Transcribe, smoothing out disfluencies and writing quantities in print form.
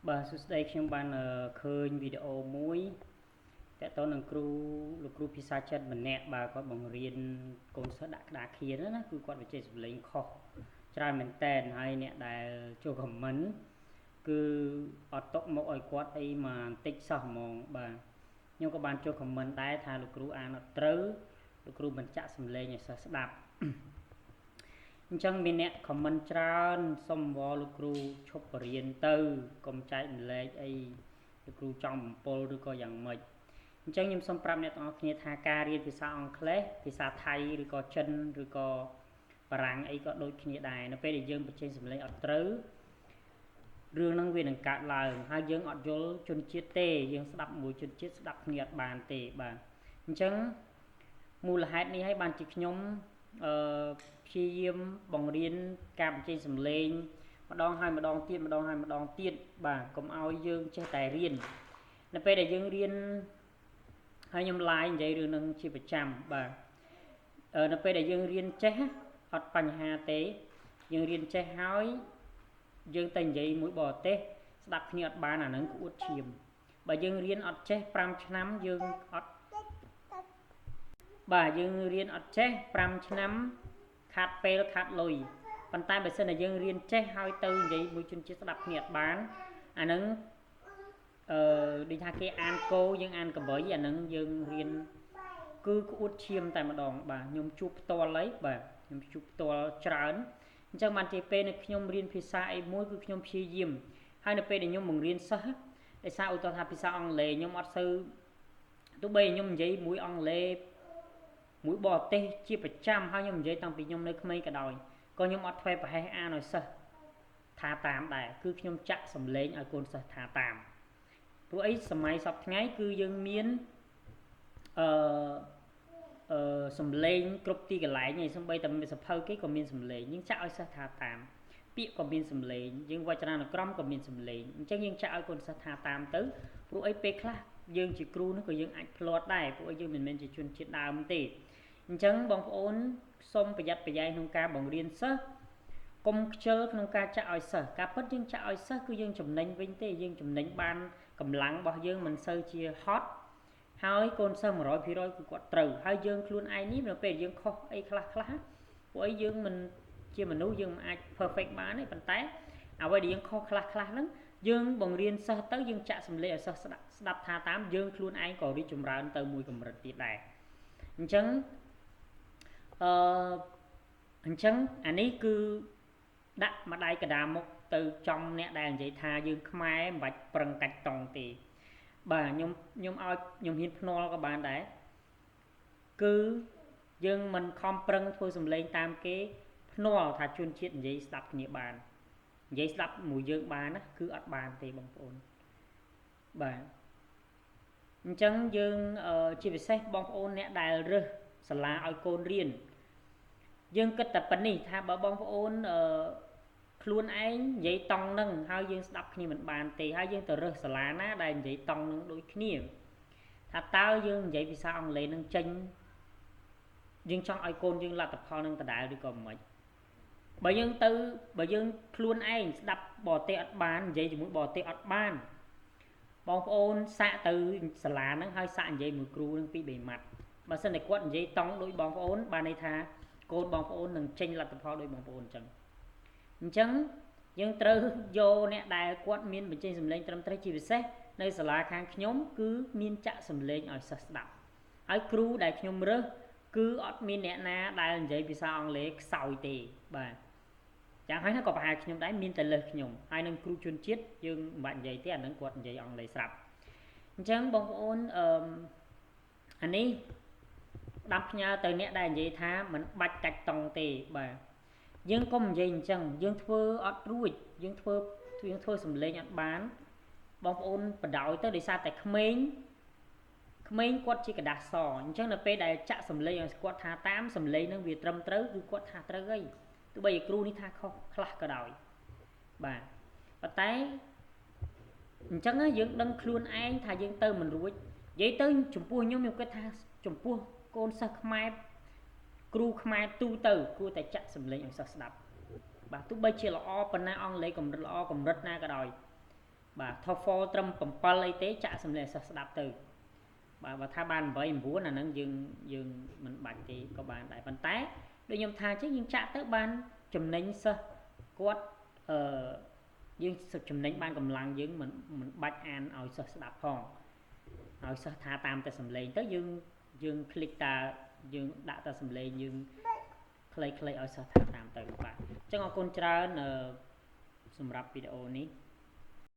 Bà số đâyខ្ញុំបានឃើញវីដេអូមួយតើតើនឹងគ្រូលោកគ្រូភាសាចិនម្នាក់បាទគាត់បង្រៀនកូនសិស្សដាក់ក្តារខៀនណាគឺគាត់វិជ័យសម្លេងខុសច្រើនមែនតែនហើយអ្នកដែលចូលខមមិនគឺអត់ຕົកមកឲ្យគាត់អីមកបន្តិចសោះហ្មងបាទខ្ញុំក៏បានចូលខមមិនដែរថាលោកគ្រូអានអត់ត្រូវលោកគ្រូបញ្ជាក់សម្លេងឲ្យសិស្សស្ដាប់អញ្ចឹងមានអ្នកខមមិនច្រើនសុំវល់លោកគ្រូឈប់បរៀនទៅកុំចែកម្លែកអីលោកគ្រូចង់បំពល់ឬក៏យ៉ាងម៉េចអញ្ចឹងខ្ញុំសូមប្រាប់អ្នកទាំងអស់គ្នាថាការរៀនភាសាអង់គ្លេសភាសាថៃឬក៏ចិនឬក៏បារាំងអីក៏ដូចគ្នាដែរនៅពេលដែលយើងបញ្ចេញសម្លេងអត់ត្រូវរឿងហ្នឹងវានឹងកើតឡើងហើយយើងអត់យល់ជនជាតិទេយើងស្ដាប់មួយជនជាតិស្ដាប់គ្នាអត់បានទេបាទអញ្ចឹងមូលហេតុនេះហើយបានជាខ្ញុំព្យាយាមបង្រៀនការបញ្ចេញសម្លេងម្ដងហើយម្ដងទៀតម្ដងហើយម្ដងទៀតបាទកុំឲ្យយើងចេះតែរៀននៅពេលដែលយើងរៀនហើយខ្ញុំ live និយាយរឿងនឹងជាប្រចាំបាទនៅពេលដែលយើងរៀនចេះអត់បញ្ហាទេយើងរៀនចេះហើយយើងទៅនិយាយមួយបរទេសស្ដាប់គ្នាអត់បានអាហ្នឹងគឺអួតឈាមបើយើងរៀនអត់ចេះ5ឆ្នាំយើងអត់បាទយើងរៀនអត់ចេះ5ឆ្នាំខាតពេលខាតលុយប៉ុន្តែបើសិនតែយើងរៀនចេះហើយទៅនិយាយមួយជនជាតិស្ដាប់គ្នាអត់បានអាហ្នឹងដូចថាគេអានកោយើងអានកបីអាហ្នឹងយើងរៀនគឺក្អួតឈាមតែម្ដងបាទខ្ញុំជួបផ្ទាល់ហើយបាទខ្ញុំជួបផ្ទាល់ច្រើនអញ្ចឹងបានជាពេលនៅខ្ញុំរៀនភាសាអីមួយគឺខ្ញុំព្យាយាមហើយនៅពេលដែលខ្ញុំបង្រៀនសិស្សដោយសារឧទាហរណ៍ថាភាសាអង់គ្លេសខ្ញុំអត់សូវទោះបីខ្ញុំនិយាយមួយអង់គ្លេសមួយបរទេសជាប្រចាំហើយខ្ញុំនិយាយតាំងពីខ្ញុំនៅក្មេងក៏ដោយក៏ខ្ញុំអត់ធ្វេសប្រហែសអានឲ្យសិស្សថាតាមដែរគឺខ្ញុំចាក់សំឡេងឲ្យកូនសិស្សថាតាមព្រោះអីសម័យសពថ្ងៃគឺយើងមានសំឡេងគ្រប់ទីកន្លែងឯងសំបីតែសភៅគេក៏មានសំឡេងយើងចាក់ឲ្យសិស្សថាតាមពាក្យក៏មានសំឡេងយើងវចនានុក្រមក៏មានសំឡេងអញ្ចឹងយើងចាក់ឲ្យកូនសិស្សថាតាមទៅព្រោះអីពេលខ្លះយើងជាគ្រូនោះក៏យើងអាចភ្លាត់ដែរព្រោះអីយើងមិនមែនជាជនជាតិដើមទេអញ្ចឹងបងប្អូនសូមប្រយ័ត្នប្រយែងក្នុងការបង្រៀនសិស្សកុំខ្ជិលក្នុងការចាក់ឲ្យសិស្សការពិតយើងចាក់ឲ្យសិស្សគឺយើងចំណេញវិញទេយើងចំណេញបានកម្លាំងរបស់យើងមិនសូវជាហត់ហើយកូនសិស្ស 100% គឺគាត់ត្រូវហើយយើងខ្លួនឯងនេះនៅពេលយើងខុសអីខ្លះព្រោះអីយើងមិនជាមនុស្សយើងមិនអាច perfect បានទេប៉ុន្តែអ្វីដែលយើងខុសខ្លះហ្នឹងយើងបង្រៀនសិស្សទៅយើងចាក់សម្លេងឲ្យសិស្សស្ដាប់ថាតាមយើងខ្លួនឯងក៏រីកចម្រើនទៅមួយកម្រិតទៀតដែរអញ្ចឹងអានេះគឺដាក់ម្ដាយកដាមុខទៅចំអ្នកដែលនិយាយថាយើងខ្មែរមិនបាច់ប្រឹងកាច់តង់ទេបាទខ្ញុំឲ្យខ្ញុំហ៊ានភ្នាល់ក៏បានដែរគឺយើងមិនខំប្រឹងធ្វើសម្លេងតាមគេភ្នាល់ថាជនជាតិនិយាយស្ដាប់គ្នាបាននិយាយស្ដាប់មួយយើងបានណាគឺអត់បានទេបងប្អូនបាទអញ្ចឹងយើងជាពិសេសបងប្អូនអ្នកដែលរើសសាលាឲ្យកូនរៀនយើងគិតតែប៉ុណ្នេះថាបើបងប្អូនខ្លួនឯងនិយាយតង់នឹងហើយយើងស្ដាប់គ្នាមិនបានទេហើយយើងទៅរើសសាលាណាដែលនិយាយតង់នឹងដូចគ្នាថាតើយើងនិយាយភាសាអង់គ្លេសនឹងចេញយើងចង់ឲ្យកូនយើងលទ្ធផលនឹងដដែលឬក៏មិនបើយើងខ្លួនឯងស្ដាប់បរទេសអត់បាននិយាយជាមួយបរទេសអត់បានបងប្អូនសាកទៅសាលាហ្នឹងហើយសាកនិយាយមួយគ្រូនឹងពី3ម៉ាត់បើសិនតែគាត់និយាយតង់ដូចបងប្អូនបានន័យថាកូនបងប្អូននឹងចេញលទ្ធផលដូចបងប្អូនអញ្ចឹងយើងត្រូវយកអ្នកដែលគាត់មានបញ្ចេញសម្លេងត្រឹមត្រូវជាពិសេសនៅសាលាខាងខ្ញុំគឺមានចាក់សម្លេងឲ្យសិស្សស្ដាប់ហើយគ្រូដែលខ្ញុំរើសគឺអត់មានអ្នកណាដែលនិយាយភាសាអង់គ្លេសខ្សោយទេបាទយ៉ាងហើយក៏ប្រហែលខ្ញុំដែរមានតែលើសខ្ញុំហើយនឹងគ្រូជនជាតិយើងមិនបាច់និយាយទេអានឹងគាត់និយាយអង់គ្លេសស្រាប់អញ្ចឹងបងប្អូនអានេះដាប់ផ្ញើទៅអ្នកដែលនិយាយថាមិនបាច់កាច់តង់ទេបាទយើងកុំនិយាយអញ្ចឹងយើងធ្វើអត់រួចយើងធ្វើសម្លេងអត់បានបងប្អូនបដ ாய் ទៅដោយសារតែក្មេងគាត់ជាกระดาษសអញ្ចឹងនៅពេលដែលចាក់សម្លេងឲ្យគាត់ថាតាមសម្លេងនឹងវាត្រឹមត្រូវគឺគាត់ថាត្រូវហើយទោះបីគ្រូនេះថាខុសខ្លះក៏ដោយបាទប៉ុន្តែអញ្ចឹងយើងដឹងខ្លួនឯងថាយើងទៅមិនរួចនិយាយទៅចំពោះខ្ញុំគិតថាចំពោះកូនសិស្សខ្មែរគ្រូខ្មែរទូទៅគួរតែចាក់សម្លេងឲ្យសិស្សស្ដាប់បាទទោះបីជាល្អប៉ុណ្ណាអង់គ្លេសកម្រិតល្អកម្រិតណាក៏ដោយ បាទ TOEFL ត្រឹម7អីទេចាក់សម្លេងសិស្សស្ដាប់ទៅបាទបើថាបាន8 9អាហ្នឹងយើងមិនបាច់ទេក៏បានដែរប៉ុន្តែដូចខ្ញុំថាចឹងយើងចាក់ទៅបានចំណេញសិស្សគាត់យើងចំណេញបានកម្លាំងយើងមិនបាច់អានឲ្យសិស្សស្ដាប់ផងឲ្យសិស្សថាតាមតែសម្លេងទៅយើងคลิกតាយើងដាក់តែសម្លេងយើងខ្លីៗឲ្យសិស្សថាតាមទៅបាទអញ្ចឹងអរគុណច្រើនសម្រាប់វីដេអូនេះ